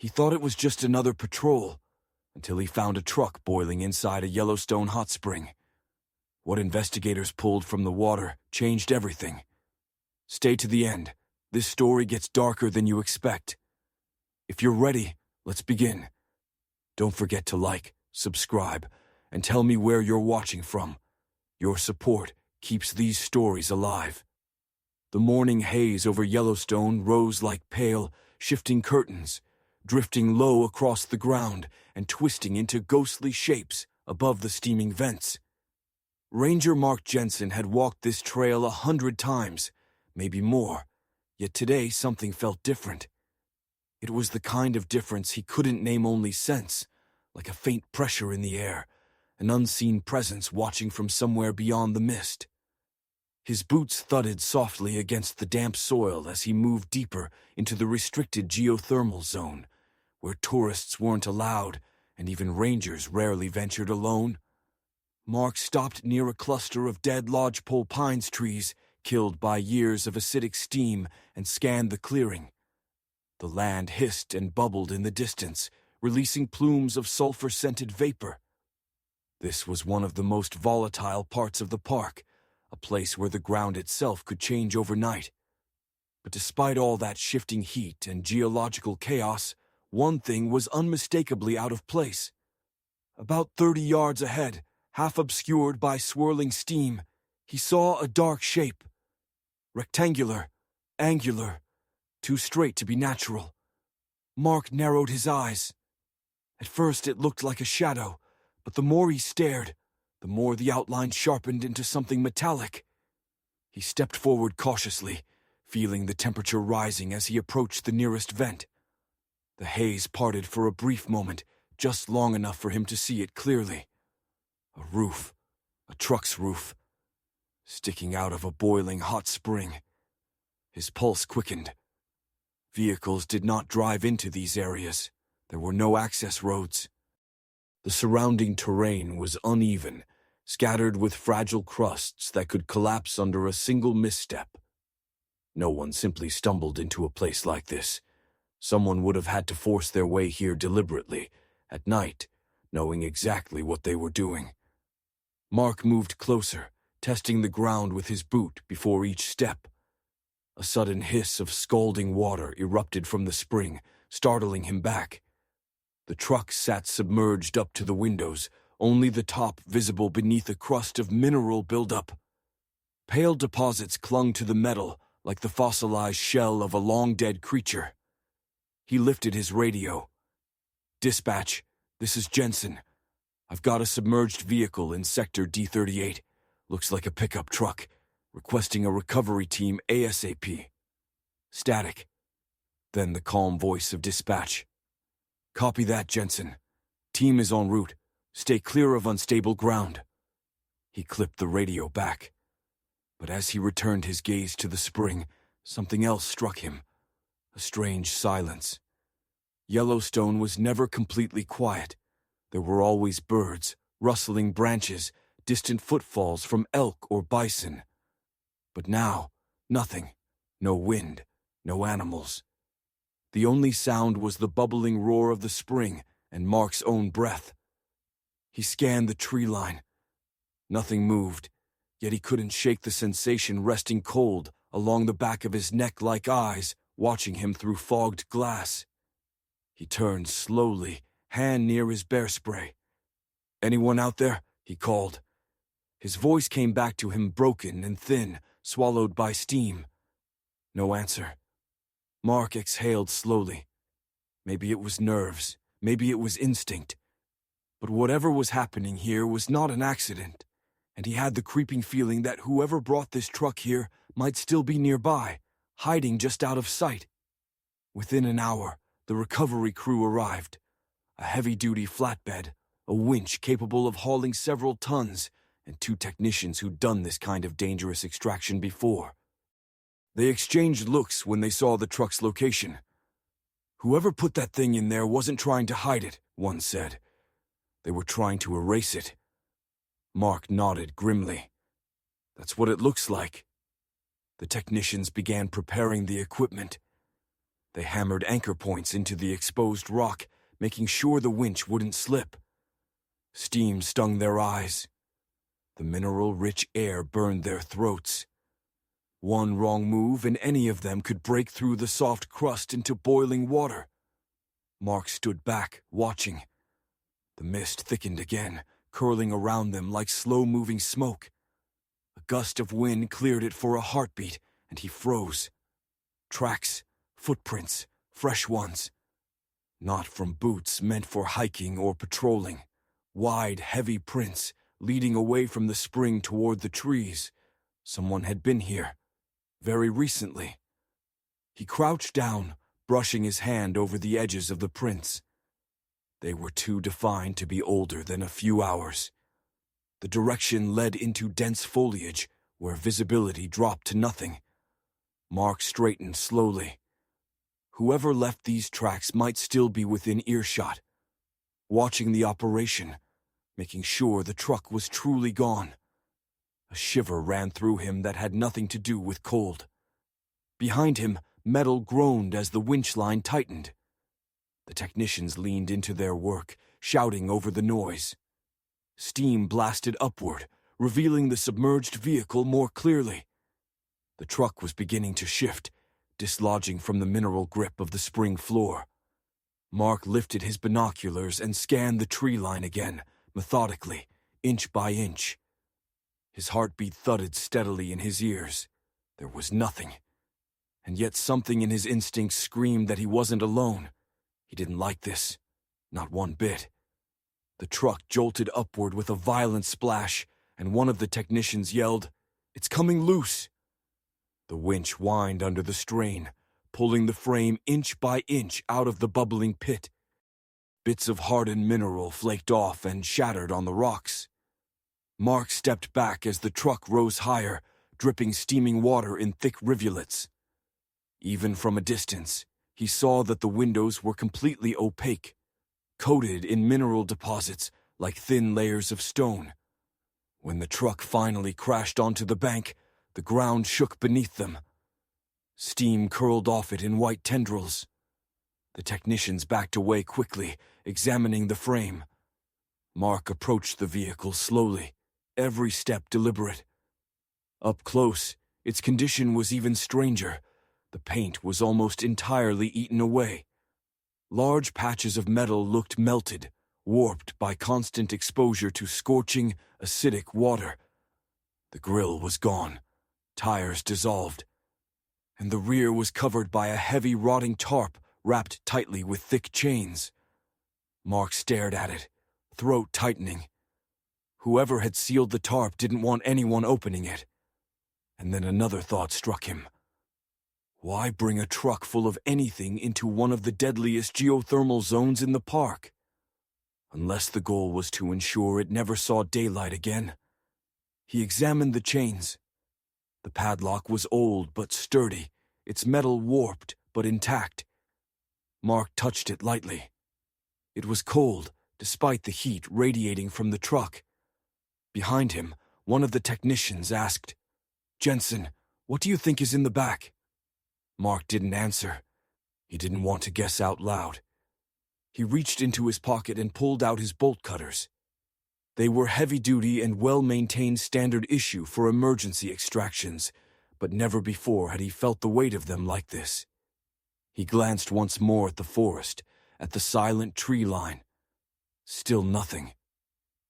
He thought it was just another patrol, until he found a truck boiling inside a Yellowstone hot spring. What investigators pulled from the water changed everything. Stay to the end. This story gets darker than you expect. If you're ready, let's begin. Don't forget to like, subscribe, and tell me where you're watching from. Your support keeps these stories alive. The morning haze over Yellowstone rose like pale, shifting curtains, drifting low across the ground and twisting into ghostly shapes above the steaming vents. Ranger Mark Jensen had walked this trail 100 times, maybe more, yet today something felt different. It was the kind of difference he couldn't name, only sense, like a faint pressure in the air, an unseen presence watching from somewhere beyond the mist. His boots thudded softly against the damp soil as he moved deeper into the restricted geothermal zone, where tourists weren't allowed and even rangers rarely ventured alone. Mark stopped near a cluster of dead lodgepole pines trees, killed by years of acidic steam, and scanned the clearing. The land hissed and bubbled in the distance, releasing plumes of sulfur-scented vapor. This was one of the most volatile parts of the park, a place where the ground itself could change overnight. But despite all that shifting heat and geological chaos, one thing was unmistakably out of place. About 30 yards ahead, half obscured by swirling steam, he saw a dark shape. Rectangular, angular, too straight to be natural. Mark narrowed his eyes. At first it looked like a shadow, but the more he stared, the more the outline sharpened into something metallic. He stepped forward cautiously, feeling the temperature rising as he approached the nearest vent. The haze parted for a brief moment, just long enough for him to see it clearly. A roof, a truck's roof, sticking out of a boiling hot spring. His pulse quickened. Vehicles did not drive into these areas. There were no access roads. The surrounding terrain was uneven, scattered with fragile crusts that could collapse under a single misstep. No one simply stumbled into a place like this. Someone would have had to force their way here deliberately, at night, knowing exactly what they were doing. Mark moved closer, testing the ground with his boot before each step. A sudden hiss of scalding water erupted from the spring, startling him back. The truck sat submerged up to the windows, only the top visible beneath a crust of mineral buildup. Pale deposits clung to the metal like the fossilized shell of a long-dead creature. He lifted his radio. "Dispatch, this is Jensen. I've got a submerged vehicle in Sector D38. Looks like a pickup truck. Requesting a recovery team ASAP. Static." Then the calm voice of dispatch. "Copy that, Jensen. Team is en route. Stay clear of unstable ground." He clipped the radio back. But as he returned his gaze to the spring, something else struck him. A strange silence. Yellowstone was never completely quiet. There were always birds, rustling branches, distant footfalls from elk or bison. But now, nothing. No wind, no animals. The only sound was the bubbling roar of the spring and Mark's own breath. He scanned the tree line. Nothing moved, yet he couldn't shake the sensation resting cold along the back of his neck like eyes watching him through fogged glass. He turned slowly, hand near his bear spray. "Anyone out there?" he called. His voice came back to him broken and thin, swallowed by steam. No answer. Mark exhaled slowly. Maybe it was nerves, maybe it was instinct. But whatever was happening here was not an accident, and he had the creeping feeling that whoever brought this truck here might still be nearby, hiding just out of sight. Within an hour, the recovery crew arrived. A heavy-duty flatbed, a winch capable of hauling several tons, and 2 technicians who'd done this kind of dangerous extraction before. They exchanged looks when they saw the truck's location. "Whoever put that thing in there wasn't trying to hide it," one said. "They were trying to erase it." Mark nodded grimly. "That's what it looks like." The technicians began preparing the equipment. They hammered anchor points into the exposed rock, making sure the winch wouldn't slip. Steam stung their eyes. The mineral-rich air burned their throats. One wrong move and any of them could break through the soft crust into boiling water. Mark stood back, watching. The mist thickened again, curling around them like slow-moving smoke. A gust of wind cleared it for a heartbeat, and he froze. Tracks, footprints, fresh ones. Not from boots meant for hiking or patrolling. Wide, heavy prints, leading away from the spring toward the trees. Someone had been here, very recently. He crouched down, brushing his hand over the edges of the prints. They were too defined to be older than a few hours. The direction led into dense foliage, where visibility dropped to nothing. Mark straightened slowly. Whoever left these tracks might still be within earshot, watching the operation, making sure the truck was truly gone. A shiver ran through him that had nothing to do with cold. Behind him, metal groaned as the winch line tightened. The technicians leaned into their work, shouting over the noise. Steam blasted upward, revealing the submerged vehicle more clearly. The truck was beginning to shift, dislodging from the mineral grip of the spring floor. Mark lifted his binoculars and scanned the tree line again, methodically, inch by inch. His heartbeat thudded steadily in his ears. There was nothing. And yet something in his instincts screamed that he wasn't alone. He didn't like this. Not one bit. The truck jolted upward with a violent splash, and one of the technicians yelled, "It's coming loose!" The winch whined under the strain, pulling the frame inch by inch out of the bubbling pit. Bits of hardened mineral flaked off and shattered on the rocks. Mark stepped back as the truck rose higher, dripping steaming water in thick rivulets. Even from a distance, he saw that the windows were completely opaque, coated in mineral deposits like thin layers of stone. When the truck finally crashed onto the bank, the ground shook beneath them. Steam curled off it in white tendrils. The technicians backed away quickly, examining the frame. Mark approached the vehicle slowly, every step deliberate. Up close, its condition was even stranger. The paint was almost entirely eaten away. Large patches of metal looked melted, warped by constant exposure to scorching, acidic water. The grille was gone, tires dissolved, and the rear was covered by a heavy rotting tarp wrapped tightly with thick chains. Mark stared at it, throat tightening. Whoever had sealed the tarp didn't want anyone opening it. And then another thought struck him. Why bring a truck full of anything into one of the deadliest geothermal zones in the park? Unless the goal was to ensure it never saw daylight again. He examined the chains. The padlock was old but sturdy, its metal warped but intact. Mark touched it lightly. It was cold, despite the heat radiating from the truck. Behind him, one of the technicians asked, "Jensen, what do you think is in the back?" Mark didn't answer. He didn't want to guess out loud. He reached into his pocket and pulled out his bolt cutters. They were heavy-duty and well-maintained standard issue for emergency extractions, but never before had he felt the weight of them like this. He glanced once more at the forest, at the silent tree line. Still nothing.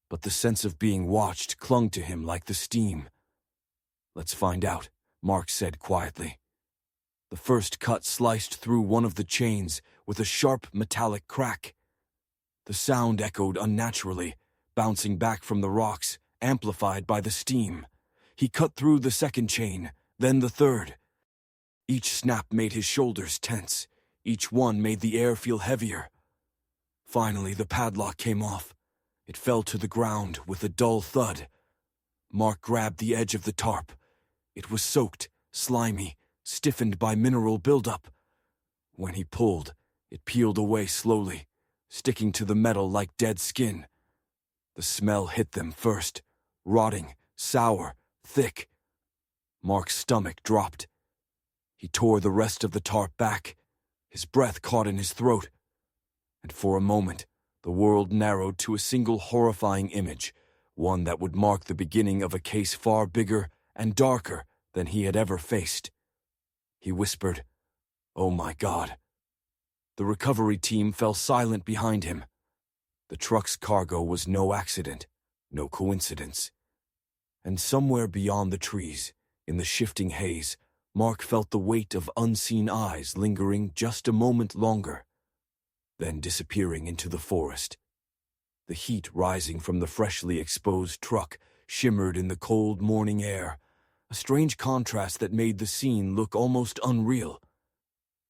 But the sense of being watched clung to him like the steam. "Let's find out," Mark said quietly. The first cut sliced through one of the chains with a sharp metallic crack. The sound echoed unnaturally, bouncing back from the rocks, amplified by the steam. He cut through the second chain, then the third. Each snap made his shoulders tense. Each one made the air feel heavier. Finally, the padlock came off. It fell to the ground with a dull thud. Mark grabbed the edge of the tarp. It was soaked, slimy, stiffened by mineral buildup. When he pulled, it peeled away slowly, sticking to the metal like dead skin. The smell hit them first, rotting, sour, thick. Mark's stomach dropped. He tore the rest of the tarp back. His breath caught in his throat, and for a moment, the world narrowed to a single horrifying image, one that would mark the beginning of a case far bigger and darker than he had ever faced. He whispered, "Oh my God." The recovery team fell silent behind him. The truck's cargo was no accident, no coincidence. And somewhere beyond the trees, in the shifting haze, Mark felt the weight of unseen eyes lingering just a moment longer, then disappearing into the forest. The heat rising from the freshly exposed truck shimmered in the cold morning air, a strange contrast that made the scene look almost unreal.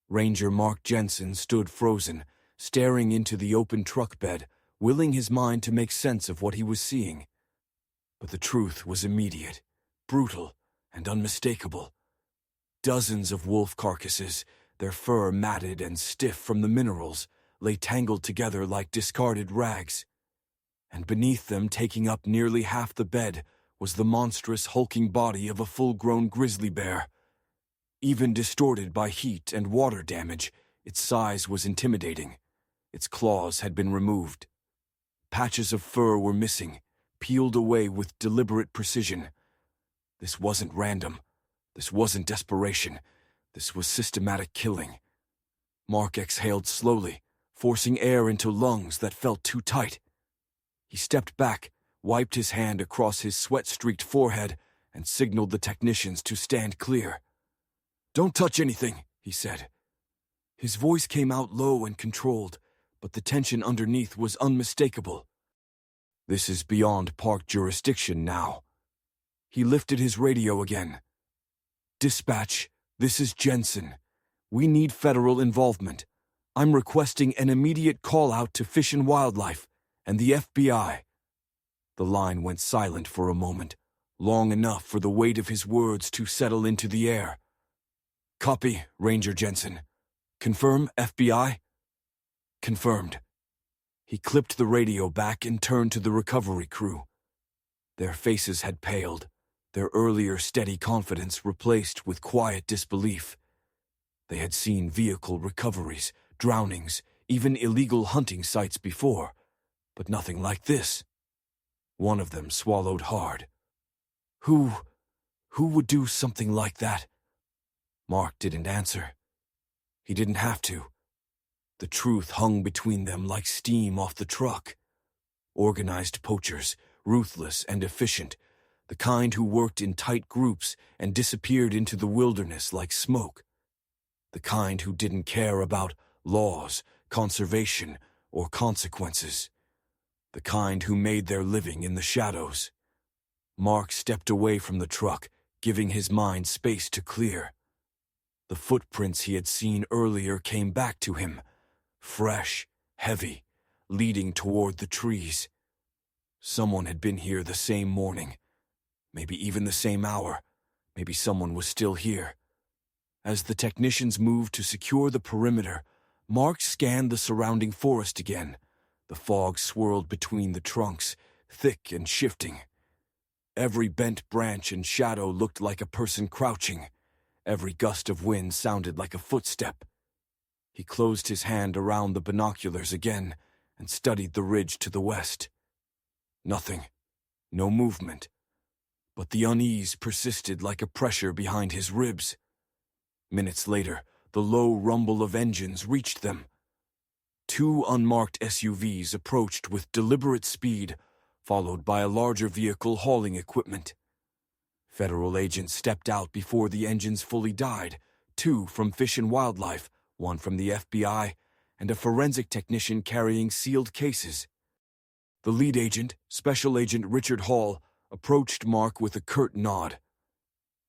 Ranger Mark Jensen stood frozen, staring into the open truck bed, willing his mind to make sense of what he was seeing. But the truth was immediate, brutal, and unmistakable. Dozens of wolf carcasses, their fur matted and stiff from the minerals, lay tangled together like discarded rags. And beneath them, taking up nearly half the bed, was the monstrous, hulking body of a full-grown grizzly bear. Even distorted by heat and water damage, its size was intimidating. Its claws had been removed. Patches of fur were missing, peeled away with deliberate precision. This wasn't random. This wasn't desperation. This was systematic killing. Mark exhaled slowly, forcing air into lungs that felt too tight. He stepped back, wiped his hand across his sweat-streaked forehead, and signaled the technicians to stand clear. "Don't touch anything," he said. His voice came out low and controlled, but the tension underneath was unmistakable. "This is beyond park jurisdiction now." He lifted his radio again. "Dispatch, this is Jensen. We need federal involvement. I'm requesting an immediate call-out to Fish and Wildlife and the FBI." The line went silent for a moment, long enough for the weight of his words to settle into the air. "Copy, Ranger Jensen. Confirm, FBI?" "Confirmed." He clipped the radio back and turned to the recovery crew. Their faces had paled, their earlier steady confidence replaced with quiet disbelief. They had seen vehicle recoveries, drownings, even illegal hunting sites before, but nothing like this. One of them swallowed hard. Who would do something like that? Mark didn't answer. He didn't have to. The truth hung between them like steam off the truck. Organized poachers, ruthless and efficient, the kind who worked in tight groups and disappeared into the wilderness like smoke. The kind who didn't care about laws, conservation, or consequences. The kind who made their living in the shadows. Mark stepped away from the truck, giving his mind space to clear. The footprints he had seen earlier came back to him, fresh, heavy, leading toward the trees. Someone had been here the same morning, maybe even the same hour. Maybe someone was still here. As the technicians moved to secure the perimeter, Mark scanned the surrounding forest again. The fog swirled between the trunks, thick and shifting. Every bent branch and shadow looked like a person crouching. Every gust of wind sounded like a footstep. He closed his hand around the binoculars again and studied the ridge to the west. Nothing. No movement. But the unease persisted like a pressure behind his ribs. Minutes later, the low rumble of engines reached them. Two unmarked SUVs approached with deliberate speed, followed by a larger vehicle hauling equipment. Federal agents stepped out before the engines fully died, 2 from Fish and Wildlife, 1 from the FBI, and a forensic technician carrying sealed cases. The lead agent, Special Agent Richard Hall, approached Mark with a curt nod.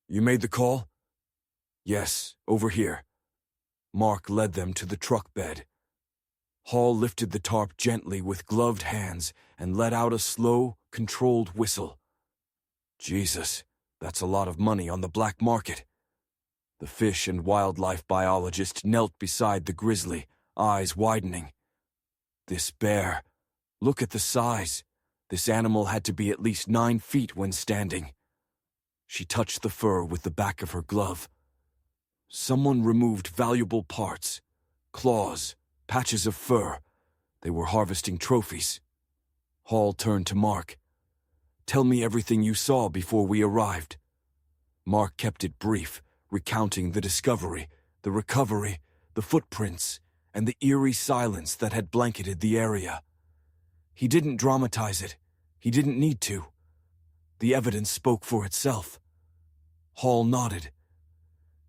"You made the call?" "Yes, over here." Mark led them to the truck bed. Hall lifted the tarp gently with gloved hands and let out a slow, controlled whistle. "Jesus, that's a lot of money on the black market." The Fish and Wildlife biologist knelt beside the grizzly, eyes widening. "This bear, look at the size. This animal had to be at least 9 feet when standing." She touched the fur with the back of her glove. "Someone removed valuable parts. Claws, patches of fur. They were harvesting trophies. Hall turned to Mark. "Tell me everything you saw before we arrived." Mark kept it brief, recounting the discovery, the recovery, the footprints, and the eerie silence that had blanketed the area. He didn't dramatize it. He didn't need to. The evidence spoke for itself. Hall nodded.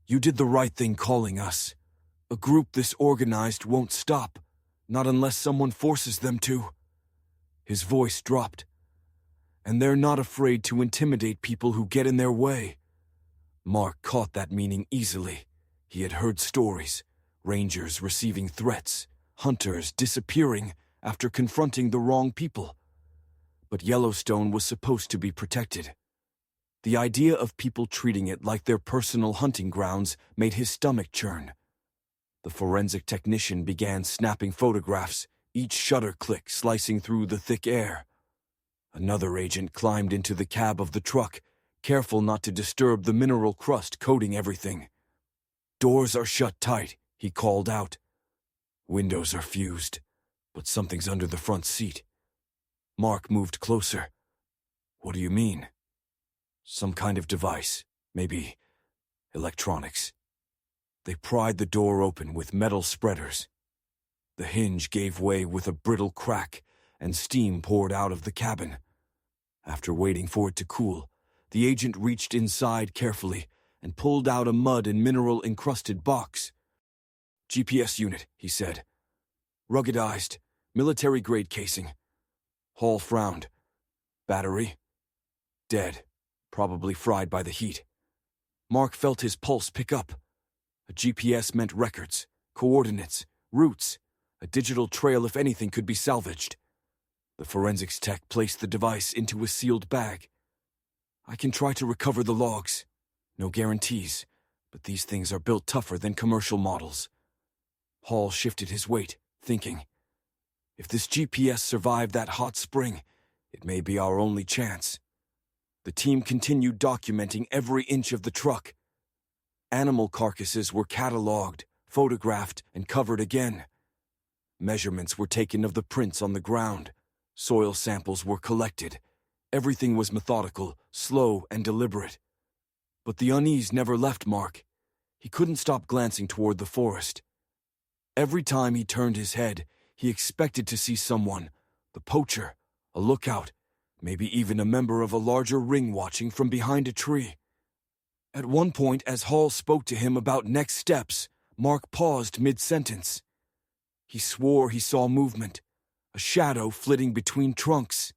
"You did the right thing calling us. A group this organized won't stop, not unless someone forces them to." His voice dropped. "And they're not afraid to intimidate people who get in their way." Mark caught that meaning easily. He had heard stories, rangers receiving threats, hunters disappearing after confronting the wrong people. But Yellowstone was supposed to be protected. The idea of people treating it like their personal hunting grounds made his stomach churn. The forensic technician began snapping photographs, each shutter click slicing through the thick air. Another agent climbed into the cab of the truck, careful not to disturb the mineral crust coating everything. "Doors are shut tight," he called out. "Windows are fused, but something's under the front seat." Mark moved closer. "What do you mean?" "Some kind of device, maybe electronics." They pried the door open with metal spreaders. The hinge gave way with a brittle crack, and steam poured out of the cabin. After waiting for it to cool, the agent reached inside carefully and pulled out a mud and mineral-encrusted box. "GPS unit," he said. "Ruggedized, military-grade casing." Hall frowned. "Battery?" "Dead, probably fried by the heat." Mark felt his pulse pick up. A GPS meant records, coordinates, routes, a digital trail if anything could be salvaged. The forensics tech placed the device into a sealed bag. "I can try to recover the logs. No guarantees, but these things are built tougher than commercial models." Hall shifted his weight, thinking, if this GPS survived that hot spring, it may be our only chance. The team continued documenting every inch of the truck. Animal carcasses were cataloged, photographed, and covered again. Measurements were taken of the prints on the ground. Soil samples were collected. Everything was methodical, slow, and deliberate. But the unease never left Mark. He couldn't stop glancing toward the forest. Every time he turned his head, he expected to see someone, the poacher, a lookout, maybe even a member of a larger ring watching from behind a tree. At one point, as Hall spoke to him about next steps, Mark paused mid-sentence. He swore he saw movement, a shadow flitting between trunks.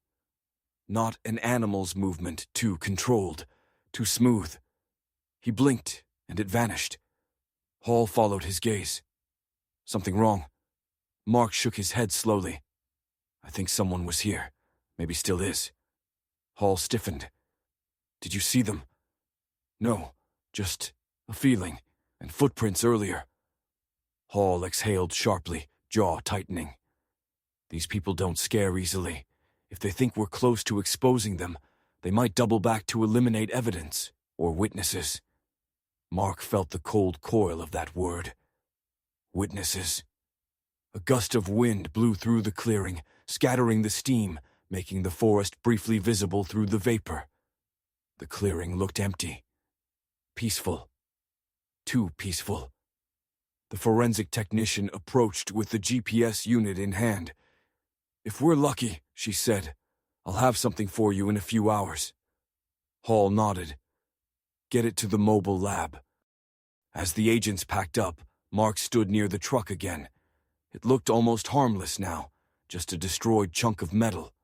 Not an animal's movement, too controlled, too smooth. He blinked, and it vanished. Hall followed his gaze. "Something wrong?" Mark shook his head slowly. "I think someone was here, maybe still is." Hall stiffened. "Did you see them?" "No, just a feeling, and footprints earlier." Hall exhaled sharply, jaw tightening. "These people don't scare easily. If they think we're close to exposing them, they might double back to eliminate evidence, or witnesses." Mark felt the cold coil of that word. Witnesses. A gust of wind blew through the clearing, scattering the steam, making the forest briefly visible through the vapor. The clearing looked empty. Peaceful. Too peaceful. The forensic technician approached with the GPS unit in hand. "If we're lucky," she said, "I'll have something for you in a few hours." Hall nodded. "Get it to the mobile lab." As the agents packed up, Mark stood near the truck again. It looked almost harmless now, just a destroyed chunk of metal.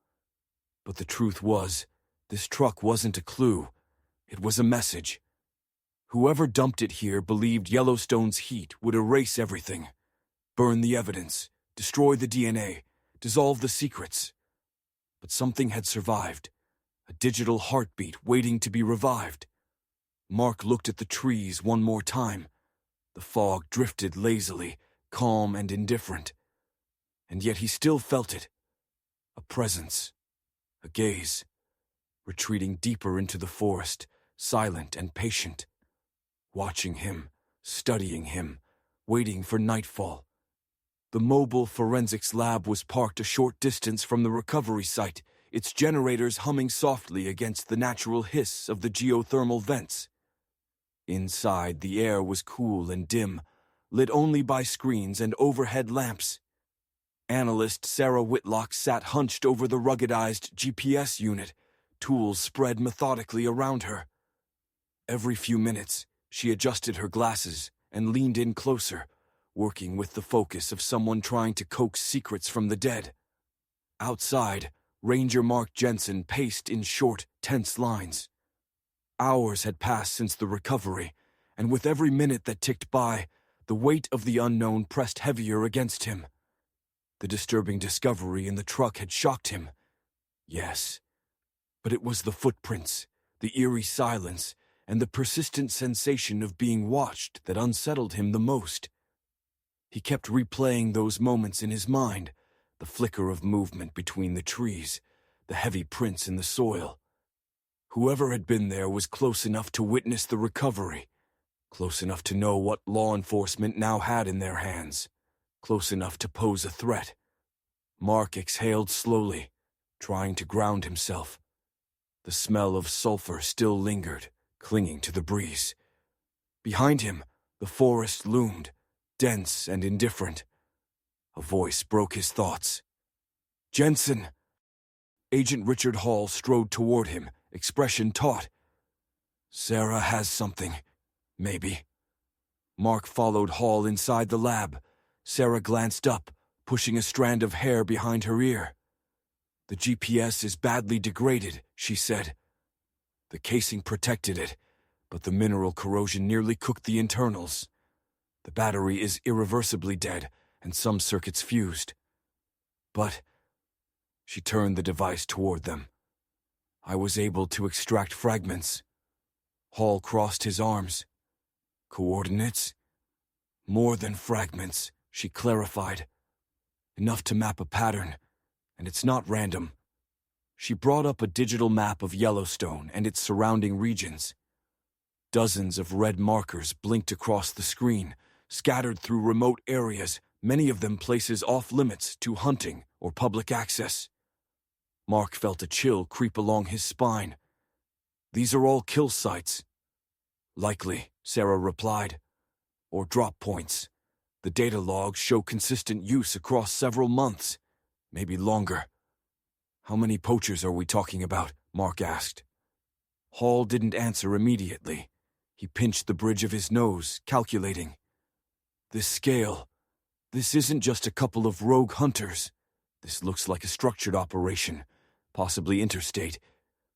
But the truth was, this truck wasn't a clue. It was a message. Whoever dumped it here believed Yellowstone's heat would erase everything. Burn the evidence, destroy the DNA, dissolve the secrets. But something had survived. A digital heartbeat waiting to be revived. Mark looked at the trees one more time. The fog drifted lazily, calm and indifferent. And yet he still felt it. A presence. A gaze. Retreating deeper into the forest, silent and patient. Watching him, studying him, waiting for nightfall, The mobile forensics lab was parked a short distance from the recovery site, its generators humming softly against the natural hiss of the geothermal vents. Inside, the air was cool and dim, lit only by screens and overhead lamps. Analyst Sarah Whitlock sat hunched over the ruggedized GPS unit, tools spread methodically around her. Every few minutes, she adjusted her glasses and leaned in closer, working with the focus of someone trying to coax secrets from the dead. Outside, Ranger Mark Jensen paced in short, tense lines. Hours had passed since the recovery, and with every minute that ticked by, the weight of the unknown pressed heavier against him. The disturbing discovery in the truck had shocked him. Yes, but it was the footprints, the eerie silence, and the persistent sensation of being watched that unsettled him the most. He kept replaying those moments in his mind, the flicker of movement between the trees, the heavy prints in the soil. Whoever had been there was close enough to witness the recovery, close enough to know what law enforcement now had in their hands, close enough to pose a threat. Mark exhaled slowly, trying to ground himself. The smell of sulfur still lingered, clinging to the breeze. Behind him, the forest loomed, dense and indifferent. A voice broke his thoughts. "Jensen!" Agent Richard Hall strode toward him, expression taut. "Sarah has something, maybe." Mark followed Hall inside the lab. Sarah glanced up, pushing a strand of hair behind her ear. "The GPS is badly degraded," she said. "The casing protected it, but the mineral corrosion nearly cooked the internals. The battery is irreversibly dead, and some circuits fused. But," she turned the device toward them, "I was able to extract fragments." Hall crossed his arms. "Coordinates?" "More than fragments," she clarified. "Enough to map a pattern, and it's not random." She brought up a digital map of Yellowstone and its surrounding regions. Dozens of red markers blinked across the screen, scattered through remote areas, many of them places off-limits to hunting or public access. Mark felt a chill creep along his spine. "These are all kill sites." "Likely," Sarah replied. "Or drop points. The data logs show consistent use across several months, maybe longer." "How many poachers are we talking about?" Mark asked. Hall didn't answer immediately. He pinched the bridge of his nose, calculating. "This scale. This isn't just a couple of rogue hunters. This looks like a structured operation, possibly interstate.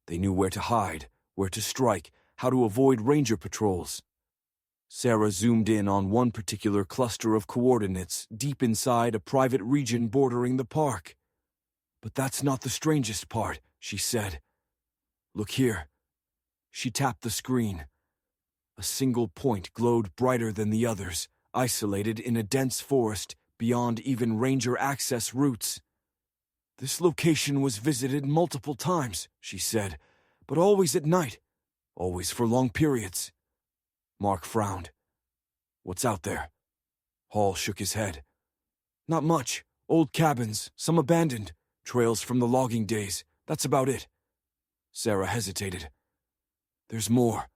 They knew where to hide, where to strike, how to avoid ranger patrols." Sarah zoomed in on one particular cluster of coordinates deep inside a private region bordering the park. "But that's not the strangest part," she said. "Look here." She tapped the screen. A single point glowed brighter than the others, isolated in a dense forest beyond even ranger access routes. "This location was visited multiple times," she said, "but always at night, always for long periods." Mark frowned. "What's out there?" Hall shook his head. "Not much. Old cabins, some abandoned, trails from the logging days. That's about it." Sarah hesitated. "There's more."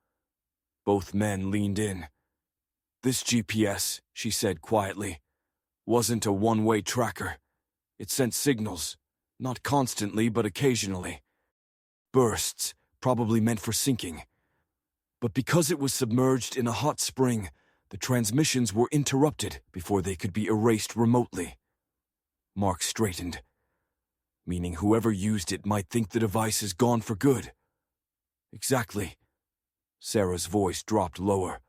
Both men leaned in. "This GPS," she said quietly, "wasn't a one-way tracker. It sent signals, not constantly but occasionally. Bursts, probably meant for syncing. But because it was submerged in a hot spring, the transmissions were interrupted before they could be erased remotely." Mark straightened. "Meaning whoever used it might think the device is gone for good." "Exactly." Sarah's voice dropped lower.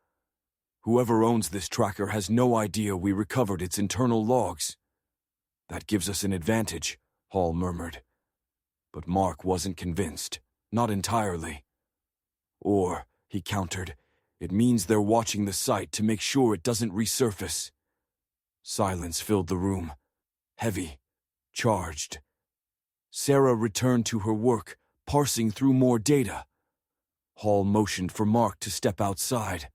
"Whoever owns this tracker has no idea we recovered its internal logs." "That gives us an advantage," Hall murmured. But Mark wasn't convinced, not entirely. "Or," he countered, "it means they're watching the site to make sure it doesn't resurface." Silence filled the room, heavy, charged. Sarah returned to her work, parsing through more data. Hall motioned for Mark to step outside.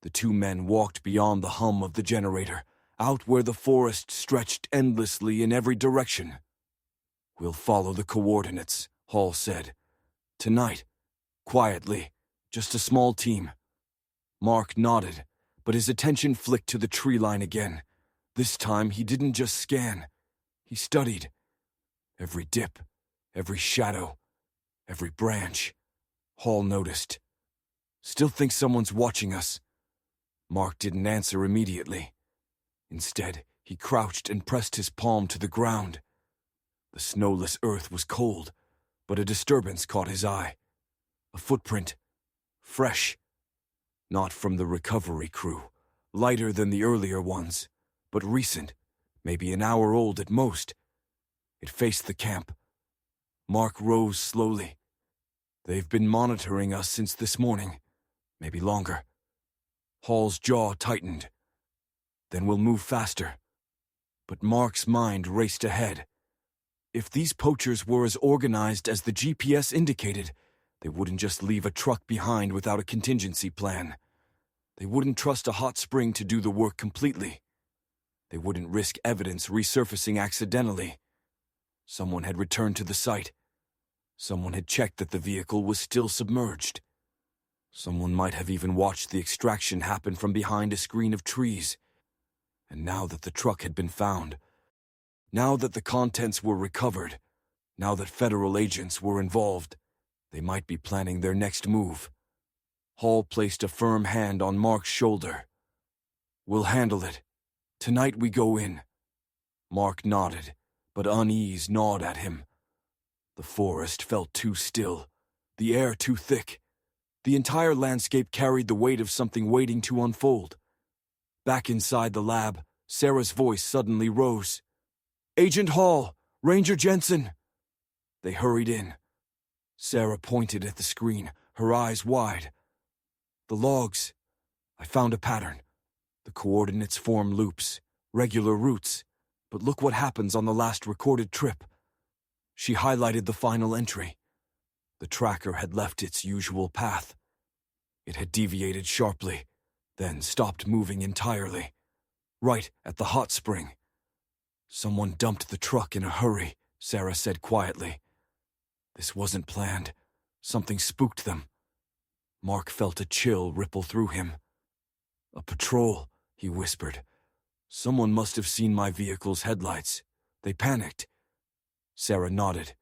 The two men walked beyond the hum of the generator, out where the forest stretched endlessly in every direction. "We'll follow the coordinates," Hall said. "Tonight, quietly, just a small team." Mark nodded, but his attention flicked to the tree line again. This time he didn't just scan, he studied. Every dip, every shadow, every branch. Hall noticed. "Still think someone's watching us." Mark didn't answer immediately. Instead, he crouched and pressed his palm to the ground. The snowless earth was cold, but a disturbance caught his eye. A footprint. Fresh. Not from the recovery crew, lighter than the earlier ones, but recent, maybe an hour old at most. It faced the camp. Mark rose slowly. "They've been monitoring us since this morning, maybe longer." Hall's jaw tightened. "Then we'll move faster." But Mark's mind raced ahead. If these poachers were as organized as the GPS indicated, they wouldn't just leave a truck behind without a contingency plan. They wouldn't trust a hot spring to do the work completely. They wouldn't risk evidence resurfacing accidentally. Someone had returned to the site. Someone had checked that the vehicle was still submerged. Someone might have even watched the extraction happen from behind a screen of trees. And now that the truck had been found, now that the contents were recovered, now that federal agents were involved, they might be planning their next move. Hall placed a firm hand on Mark's shoulder. "We'll handle it. Tonight we go in." Mark nodded, but unease gnawed at him. The forest felt too still, the air too thick. The entire landscape carried the weight of something waiting to unfold. Back inside the lab, Sarah's voice suddenly rose. "Agent Hall! Ranger Jensen!" They hurried in. Sarah pointed at the screen, her eyes wide. "The logs. I found a pattern. The coordinates form loops, regular routes, but look what happens on the last recorded trip." She highlighted the final entry. The tracker had left its usual path. It had deviated sharply, then stopped moving entirely, right at the hot spring. "Someone dumped the truck in a hurry," Sarah said quietly. "This wasn't planned. Something spooked them." Mark felt a chill ripple through him. "A patrol," he whispered. "Someone must have seen my vehicle's headlights. They panicked." Sarah nodded.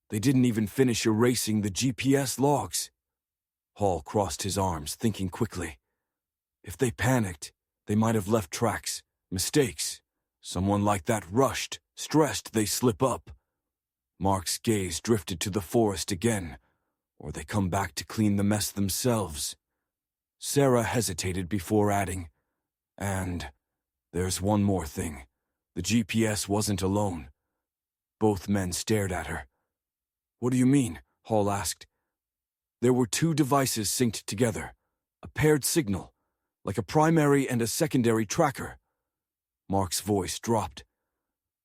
"They didn't even finish erasing the GPS logs." Hall crossed his arms, thinking quickly. If they panicked, they might have left tracks, mistakes. Someone like that rushed, stressed they slip up. Mark's gaze drifted to the forest again, or they come back to clean the mess themselves. Sarah hesitated before adding, "And there's one more thing. The GPS wasn't alone." Both men stared at her. "What do you mean?" Hall asked. "There were two devices synced together, a paired signal, like a primary and a secondary tracker." Mark's voice dropped.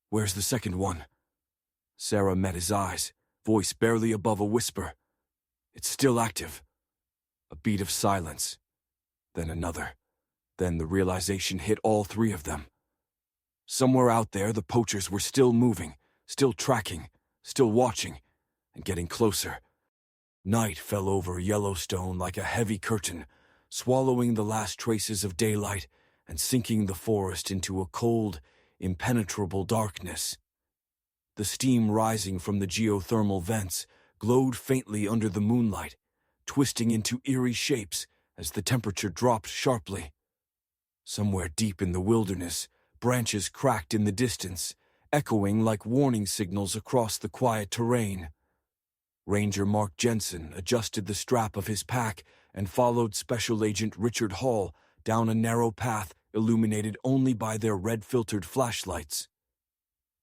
"Where's the second one?" Sarah met his eyes, voice barely above a whisper. "It's still active." A beat of silence, then another. Then the realization hit all three of them. Somewhere out there, the poachers were still moving, still tracking, still watching, and getting closer. Night fell over Yellowstone like a heavy curtain, swallowing the last traces of daylight and sinking the forest into a cold, impenetrable darkness. The steam rising from the geothermal vents glowed faintly under the moonlight, twisting into eerie shapes as the temperature dropped sharply. Somewhere deep in the wilderness, branches cracked in the distance, echoing like warning signals across the quiet terrain. Ranger Mark Jensen adjusted the strap of his pack and followed Special Agent Richard Hall down a narrow path illuminated only by their red-filtered flashlights.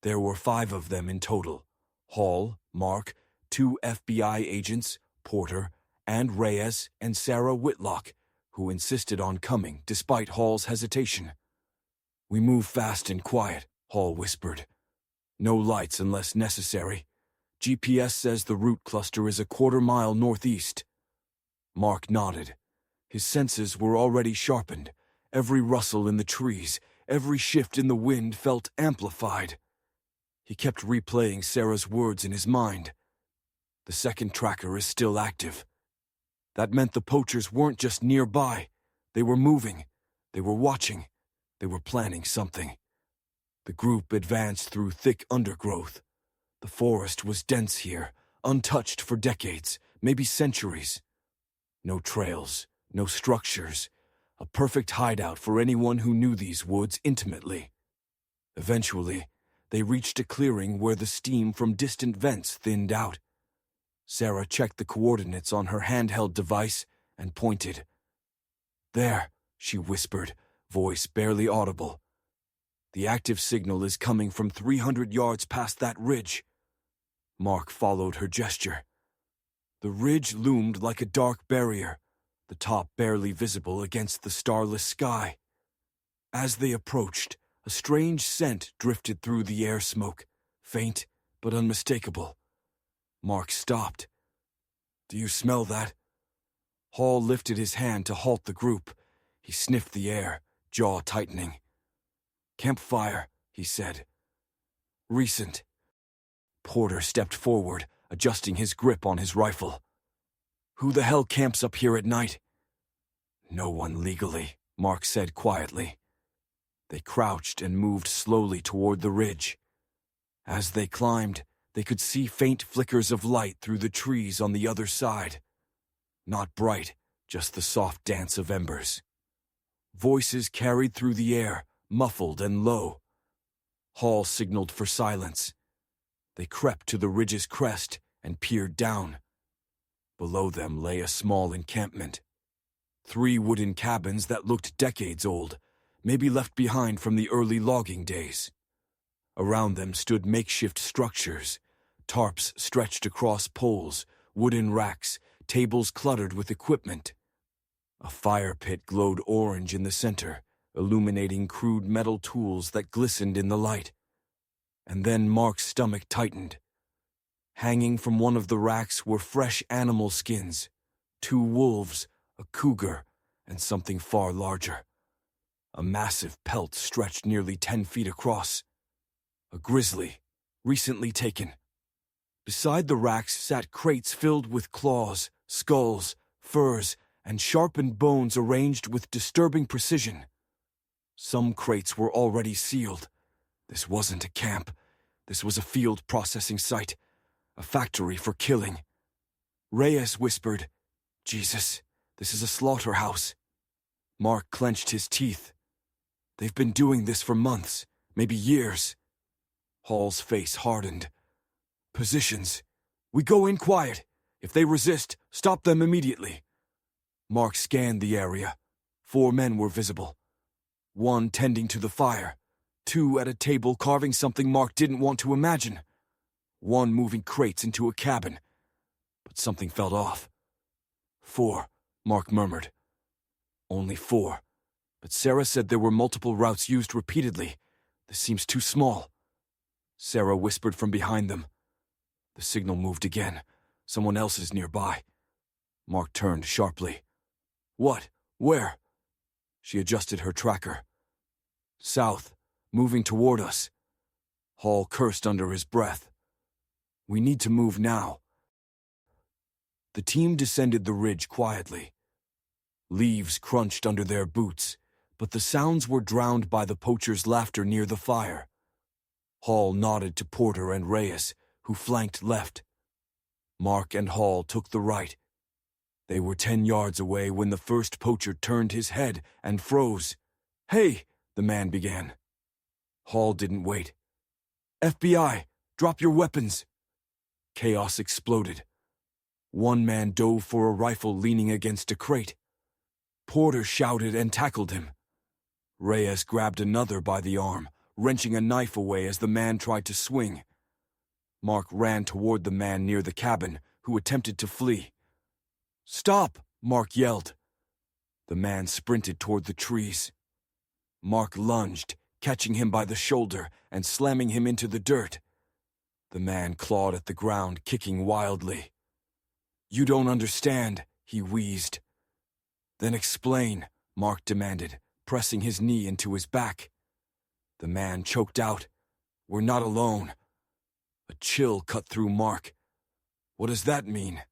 There were 5 of them in total: Hall, Mark, 2 FBI agents, Porter, and Reyes and Sarah Whitlock, who insisted on coming despite Hall's hesitation. "We move fast and quiet," Hall whispered. "No lights unless necessary. GPS says the route cluster is a quarter-mile northeast." Mark nodded. His senses were already sharpened, every rustle in the trees, every shift in the wind felt amplified. He kept replaying Sarah's words in his mind. The second tracker is still active. That meant the poachers weren't just nearby. They were moving. They were watching. They were planning something. The group advanced through thick undergrowth. The forest was dense here, untouched for decades, maybe centuries. No trails, no structures. A perfect hideout for anyone who knew these woods intimately. Eventually, they reached a clearing where the steam from distant vents thinned out. Sarah checked the coordinates on her handheld device and pointed. "There," she whispered, voice barely audible. "The active signal is coming from 300 yards past that ridge." Mark followed her gesture. The ridge loomed like a dark barrier, the top barely visible against the starless sky. As they approached, a strange scent drifted through the air smoke, faint but unmistakable. Mark stopped. "Do you smell that?" Hall lifted his hand to halt the group. He sniffed the air, jaw tightening. "Campfire," he said. "Recent." Porter stepped forward, adjusting his grip on his rifle. "Who the hell camps up here at night?" "No one legally," Mark said quietly. They crouched and moved slowly toward the ridge. As they climbed, they could see faint flickers of light through the trees on the other side. Not bright, just the soft dance of embers. Voices carried through the air, muffled and low. Hall signaled for silence. They crept to the ridge's crest and peered down. Below them lay a small encampment. 3 wooden cabins that looked decades old, maybe left behind from the early logging days. Around them stood makeshift structures, tarps stretched across poles, wooden racks, tables cluttered with equipment. A fire pit glowed orange in the center, illuminating crude metal tools that glistened in the light. And then Mark's stomach tightened. Hanging from one of the racks were fresh animal skins, 2 wolves, a cougar, and something far larger. A massive pelt stretched nearly 10 feet across. A grizzly, recently taken. Beside the racks sat crates filled with claws, skulls, furs, and sharpened bones arranged with disturbing precision. Some crates were already sealed. This wasn't a camp. This was a field processing site, a factory for killing. Reyes whispered, "Jesus, this is a slaughterhouse." Mark clenched his teeth. They've been doing this for months, maybe years. Hall's face hardened. "Positions. We go in quiet. If they resist, stop them immediately." Mark scanned the area. 4 men were visible. 1 tending to the fire. 2 at a table carving something Mark didn't want to imagine. 1 moving crates into a cabin. But something felt off. 4, Mark murmured. Only 4. But Sarah said there were multiple routes used repeatedly. This seems too small. Sarah whispered from behind them. The signal moved again. Someone else is nearby. Mark turned sharply. "What? Where?" She adjusted her tracker. "South, moving toward us." Hall cursed under his breath. "We need to move now." The team descended the ridge quietly. Leaves crunched under their boots, but the sounds were drowned by the poachers' laughter near the fire. Hall nodded to Porter and Reyes, who flanked left. Mark and Hall took the right. They were 10 yards away when the first poacher turned his head and froze. "Hey!" the man began. Hall didn't wait. "FBI, drop your weapons!" Chaos exploded. 1 man dove for a rifle leaning against a crate. Porter shouted and tackled him. Reyes grabbed another by the arm, wrenching a knife away as the man tried to swing. Mark ran toward the man near the cabin, who attempted to flee. "Stop!" Mark yelled. The man sprinted toward the trees. Mark lunged, catching him by the shoulder and slamming him into the dirt. The man clawed at the ground, kicking wildly. "You don't understand," he wheezed. "Then explain," Mark demanded, pressing his knee into his back. The man choked out. "We're not alone." A chill cut through Mark. What does that mean?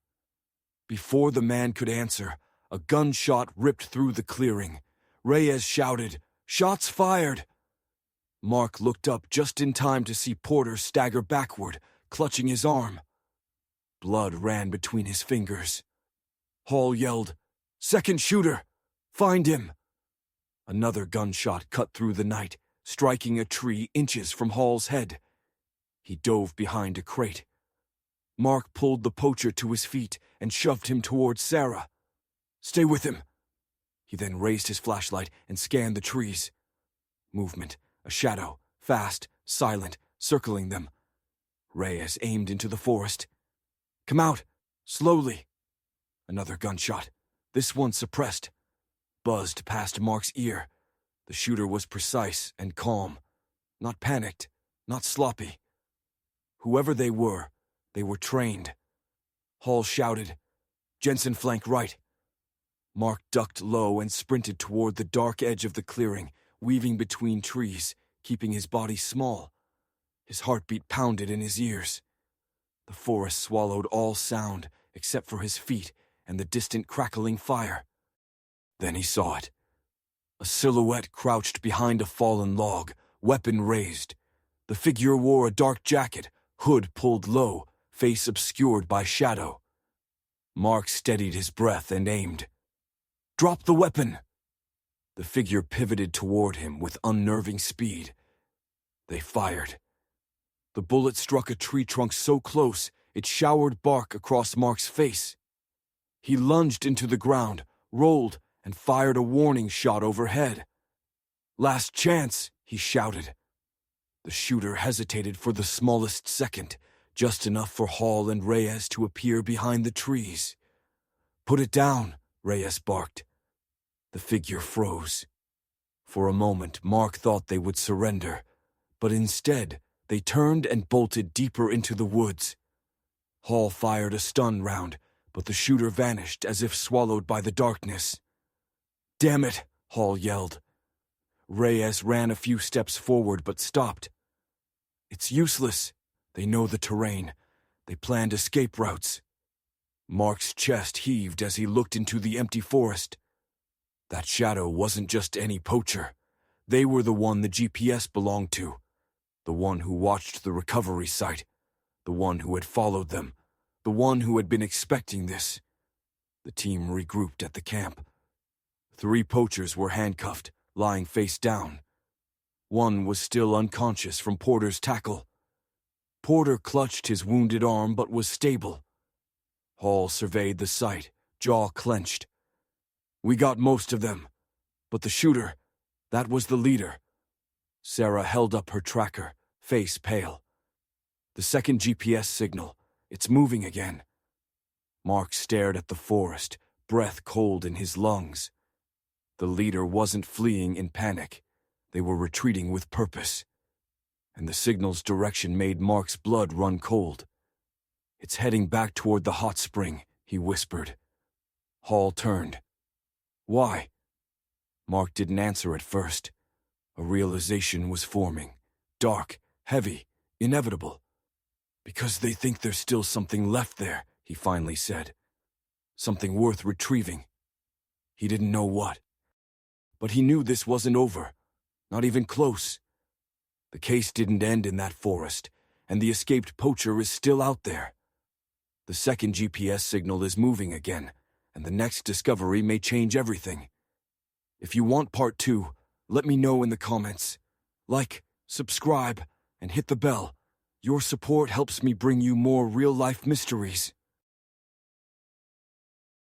Before the man could answer, a gunshot ripped through the clearing. Reyes shouted, "Shots fired!" Mark looked up just in time to see Porter stagger backward, clutching his arm. Blood ran between his fingers. Hall yelled, "Second shooter! Find him!" Another gunshot cut through the night, striking a tree inches from Hall's head. He dove behind a crate. Mark pulled the poacher to his feet and shoved him towards Sarah. "Stay with him." He then raised his flashlight and scanned the trees. Movement, a shadow, fast, silent, circling them. Reyes aimed into the forest. "Come out, slowly." Another gunshot, this one suppressed, buzzed past Mark's ear. The shooter was precise and calm, not panicked, not sloppy. Whoever they were trained. Hall shouted, "Jensen flank right." Mark ducked low and sprinted toward the dark edge of the clearing, weaving between trees, keeping his body small. His heartbeat pounded in his ears. The forest swallowed all sound except for his feet and the distant crackling fire. Then he saw it. A silhouette crouched behind a fallen log, weapon raised. The figure wore a dark jacket, hood pulled low, face obscured by shadow. Mark steadied his breath and aimed. "Drop the weapon!" The figure pivoted toward him with unnerving speed. They fired. The bullet struck a tree trunk so close it showered bark across Mark's face. He lunged into the ground, rolled, and fired a warning shot overhead. "Last chance," he shouted. The shooter hesitated for the smallest second, just enough for Hall and Reyes to appear behind the trees. "Put it down," Reyes barked. The figure froze. For a moment, Mark thought they would surrender, but instead, they turned and bolted deeper into the woods. Hall fired a stun round, but the shooter vanished as if swallowed by the darkness. "Damn it," Hall yelled. Reyes ran a few steps forward but stopped. "It's useless. They know the terrain. They planned escape routes." Mark's chest heaved as he looked into the empty forest. That shadow wasn't just any poacher. They were the one the GPS belonged to. The one who watched the recovery site. The one who had followed them. The one who had been expecting this. The team regrouped at the camp. 3 poachers were handcuffed, lying face down. One was still unconscious from Porter's tackle. Porter clutched his wounded arm but was stable. Hall surveyed the site, jaw clenched. "We got most of them. But the shooter, that was the leader." Sarah held up her tracker, face pale. "The second GPS signal. It's moving again." Mark stared at the forest, breath cold in his lungs. The leader wasn't fleeing in panic. They were retreating with purpose. And the signal's direction made Mark's blood run cold. "It's heading back toward the hot spring," he whispered. Hall turned. "Why?" Mark didn't answer at first. A realization was forming. Dark, heavy, inevitable. "Because they think there's still something left there," he finally said. "Something worth retrieving." He didn't know what. But he knew this wasn't over. Not even close. The case didn't end in that forest, and the escaped poacher is still out there. The second GPS signal is moving again, and the next discovery may change everything. If you want part 2, let me know in the comments. Like, subscribe, and hit the bell. Your support helps me bring you more real-life mysteries.